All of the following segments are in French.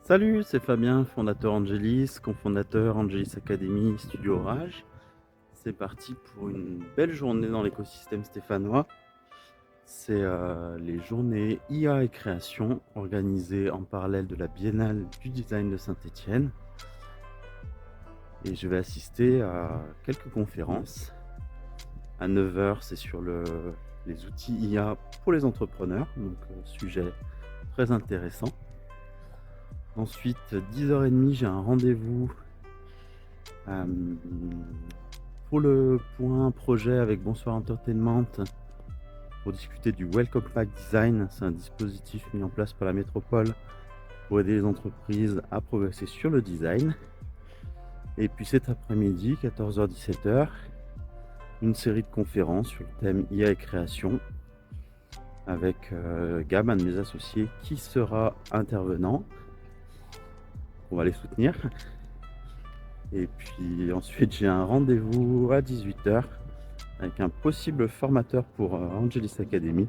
Salut, c'est Fabien, fondateur Angelis, cofondateur Angelis Academy, Studio Orage. C'est parti pour une belle journée dans l'écosystème stéphanois. C'est les journées IA et création organisées en parallèle de la Biennale du design de Saint-Étienne. Et je vais assister à quelques conférences. À 9 h, c'est sur les outils IA pour les entrepreneurs, donc sujet très intéressant. Ensuite, 10 h 30, j'ai un rendez-vous pour un projet avec Bonsoir Entertainment pour discuter du Welcome Pack Design. C'est un dispositif mis en place par la métropole pour aider les entreprises à progresser sur le design. Et puis cet après-midi, 14 h 17 h, une série de conférences sur le thème IA et création avec Gab, un de mes associés, qui sera intervenant. On va les soutenir. Et puis ensuite, j'ai un rendez-vous à 18 h avec un possible formateur pour Angelis Academy,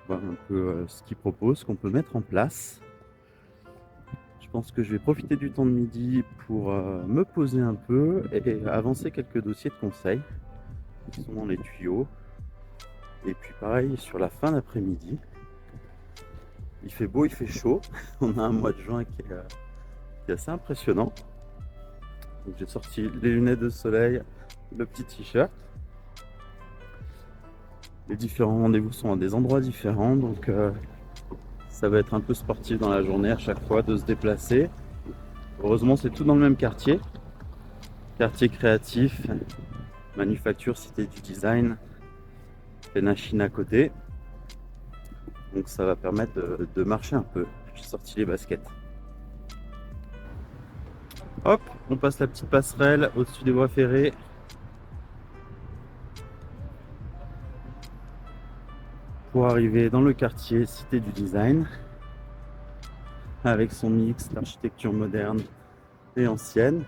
voir un peu ce qu'il propose, ce qu'on peut mettre en place. Je pense que je vais profiter du temps de midi pour me poser un peu et avancer quelques dossiers de conseils qui sont dans les tuyaux. Et puis pareil, sur la fin d'après-midi, il fait beau, il fait chaud. On a un mois de juin qui est assez impressionnant. Donc j'ai sorti les lunettes de soleil, le petit t-shirt. Les différents rendez-vous sont à des endroits différents, donc ça va être un peu sportif dans la journée à chaque fois de se déplacer. Heureusement, c'est tout dans le même quartier créatif, manufacture, cité du design, Chine à côté. Donc ça va permettre de marcher un peu. J'ai sorti les baskets. Hop, on passe la petite passerelle au-dessus des voies ferrées. Pour arriver dans le quartier cité du design, avec son mix d'architecture moderne et ancienne.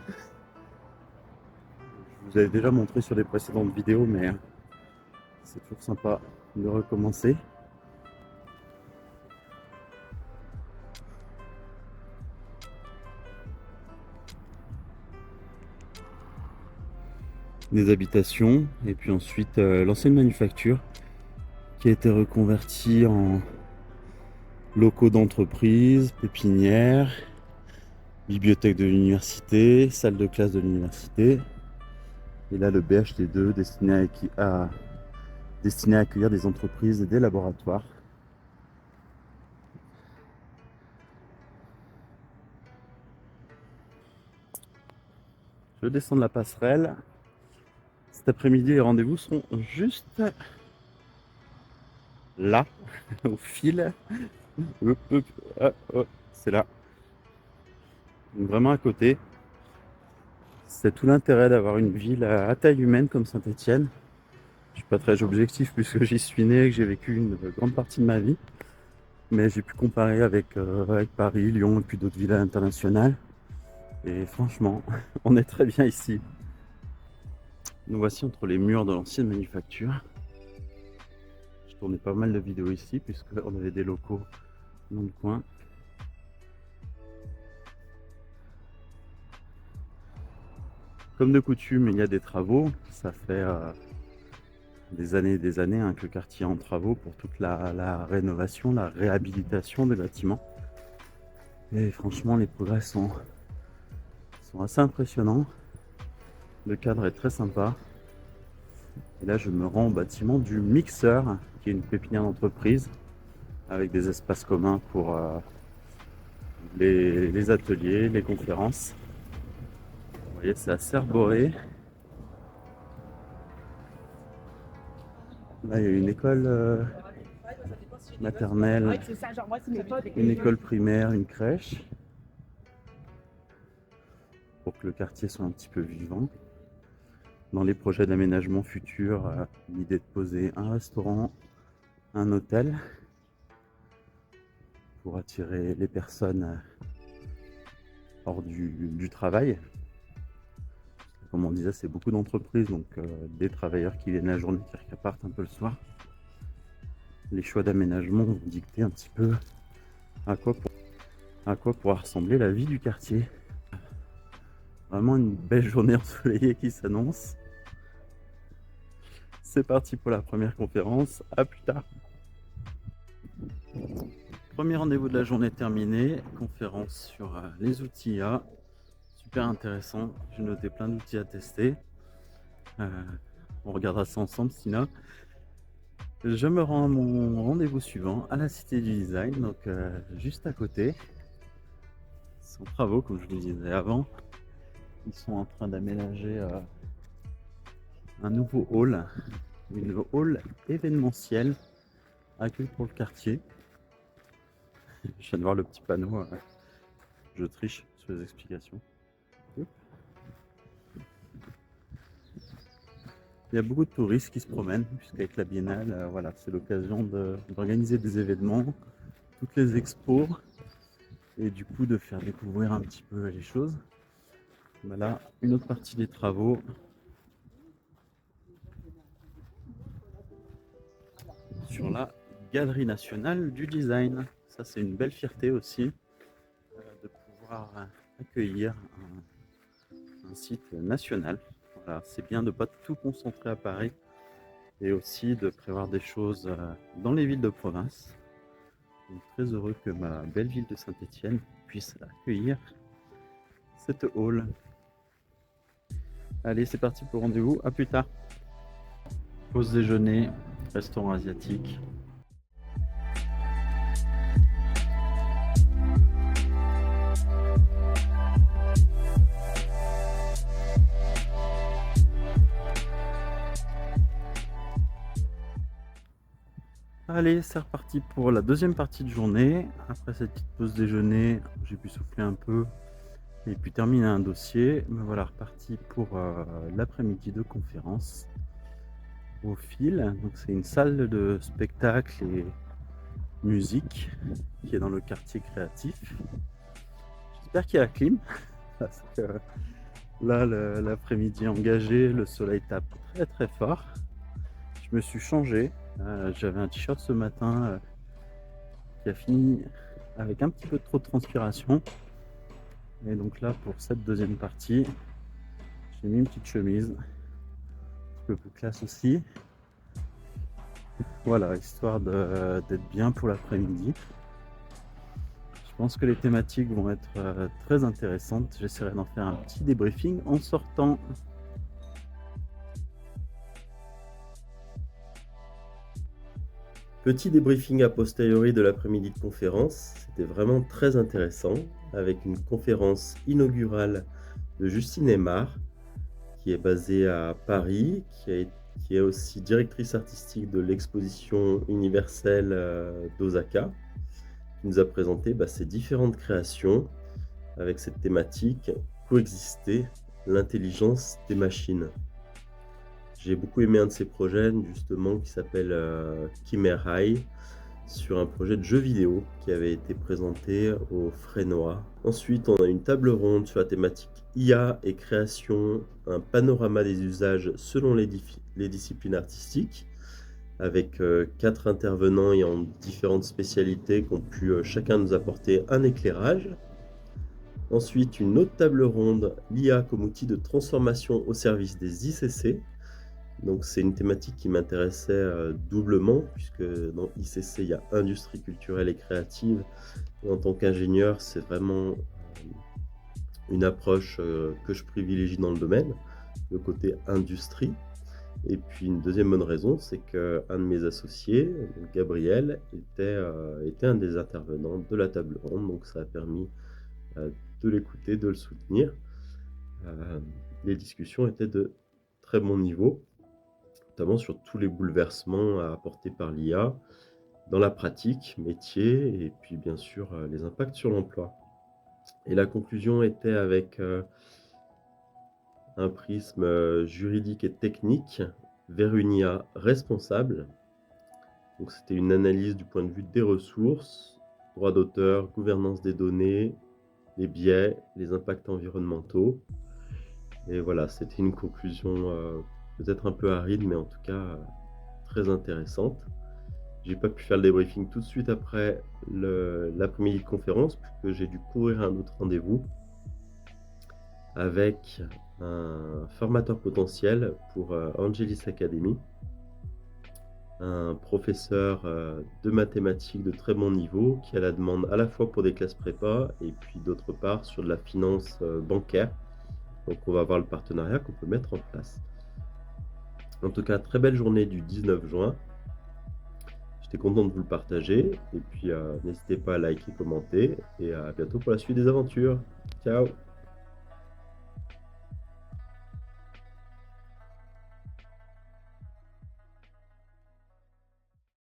Je vous avais déjà montré sur les précédentes vidéos, mais c'est toujours sympa de recommencer. Des habitations, et puis ensuite l'ancienne manufacture qui a été reconvertie en locaux d'entreprise, pépinière, bibliothèque de l'université, salle de classe de l'université. Et là, le BHT2 destiné à accueillir des entreprises et des laboratoires. Je descends de la passerelle. Cet après-midi, les rendez-vous seront juste là, au fil. C'est là. Donc vraiment à côté. C'est tout l'intérêt d'avoir une ville à taille humaine comme Saint-Étienne. Je suis pas très objectif puisque j'y suis né et que j'ai vécu une grande partie de ma vie. Mais j'ai pu comparer avec Paris, Lyon et puis d'autres villes internationales. Et franchement, on est très bien ici. Nous voici entre les murs de l'ancienne manufacture. Je tournais pas mal de vidéos ici puisqu'on avait des locaux dans le coin. Comme de coutume, il y a des travaux. Ça fait des années et des années que le quartier est en travaux pour toute la rénovation, la réhabilitation des bâtiments. Et franchement, les progrès sont assez impressionnants. Le cadre est très sympa. Et là, je me rends au bâtiment du Mixeur, qui est une pépinière d'entreprise avec des espaces communs pour les ateliers, les conférences. Vous voyez, c'est assez arboré. Là, il y a une école maternelle, une école primaire, une crèche, pour que le quartier soit un petit peu vivant. Dans les projets d'aménagement futurs, l'idée de poser un restaurant, un hôtel, pour attirer les personnes hors du travail. Comme on disait, c'est beaucoup d'entreprises, donc des travailleurs qui viennent la journée, qui repartent un peu le soir. Les choix d'aménagement vont dicter un petit peu à à quoi pourra ressembler la vie du quartier. Vraiment une belle journée ensoleillée qui s'annonce. C'est parti pour la première conférence, à plus tard. Premier rendez-vous de la journée terminé, conférence sur les outils IA. Super intéressant, j'ai noté plein d'outils à tester. On regardera ça ensemble, Sina. Je me rends à mon rendez-vous suivant, à la Cité du Design, donc juste à côté. Ils sont en travaux, comme je vous le disais avant. Ils sont en train d'aménager un nouveau hall, une hall événementiel, accueil pour le quartier. Je viens de voir le petit panneau, je triche sur les explications. Il y a beaucoup de touristes qui se promènent, puisqu'avec la biennale, voilà, c'est l'occasion d'organiser des événements, toutes les expos, et du coup de faire découvrir un petit peu les choses. Voilà, une autre partie des travaux. Sur la Galerie nationale du design. Ça, c'est une belle fierté aussi de pouvoir accueillir un site national. Voilà, c'est bien de ne pas tout concentrer à Paris et aussi de prévoir des choses dans les villes de province. Donc, très heureux que ma belle ville de Saint-Étienne puisse accueillir cette hall. Allez, c'est parti pour le rendez-vous. À plus tard. Pause déjeuner, restaurant asiatique. Allez, c'est reparti pour la deuxième partie de journée. Après cette petite pause déjeuner, j'ai pu souffler un peu et puis terminer un dossier. Me voilà reparti pour l'après-midi de conférence au fil. Donc c'est une salle de spectacle et musique qui est dans le quartier créatif. J'espère qu'il y a la clim parce que là l'après-midi engagé, le soleil tape très très fort. Je me suis changé. J'avais un t-shirt ce matin qui a fini avec un petit peu trop de transpiration. Et donc là, pour cette deuxième partie, j'ai mis une petite chemise, un peu plus classe aussi. Voilà, histoire d'être bien pour l'après-midi. Je pense que les thématiques vont être très intéressantes. J'essaierai d'en faire un petit débriefing en sortant. Petit débriefing a posteriori de l'après-midi de conférence, c'était vraiment très intéressant, avec une conférence inaugurale de Justine Aymar, qui est basée à Paris, qui est aussi directrice artistique de l'exposition universelle d'Osaka, qui nous a présenté ses différentes créations avec cette thématique « Coexister, l'intelligence des machines ». J'ai beaucoup aimé un de ses projets, justement, qui s'appelle Kimerhai, sur un projet de jeu vidéo qui avait été présenté au Frénois. Ensuite, on a une table ronde sur la thématique IA et création, un panorama des usages selon les disciplines artistiques, avec 4 intervenants ayant différentes spécialités qui ont pu chacun nous apporter un éclairage. Ensuite, une autre table ronde, l'IA comme outil de transformation au service des ICC. Donc c'est une thématique qui m'intéressait doublement, puisque dans ICC, il y a industrie culturelle et créative. Et en tant qu'ingénieur, c'est vraiment une approche que je privilégie dans le domaine, le côté industrie. Et puis une deuxième bonne raison, c'est qu'un de mes associés, Gabriel, était un des intervenants de la table ronde, donc ça a permis de l'écouter, de le soutenir. Les discussions étaient de très bon niveau, notamment sur tous les bouleversements apportés par l'IA dans la pratique, métier, et puis bien sûr les impacts sur l'emploi. Et la conclusion était avec un prisme juridique et technique vers une IA responsable. Donc c'était une analyse du point de vue des ressources, droit d'auteur, gouvernance des données, les biais, les impacts environnementaux. Et voilà, c'était une conclusion peut-être un peu aride, mais en tout cas très intéressante. J'ai pas pu faire le débriefing tout de suite après l'après-midi de conférence, puisque j'ai dû courir à un autre rendez-vous avec un formateur potentiel pour Angelis Academy, un professeur de mathématiques de très bon niveau qui a la demande à la fois pour des classes prépa et puis d'autre part sur de la finance bancaire. Donc on va voir le partenariat qu'on peut mettre en place. En tout cas, très belle journée du 19 juin. J'étais content de vous le partager. Et puis, n'hésitez pas à liker, commenter. Et à bientôt pour la suite des aventures. Ciao!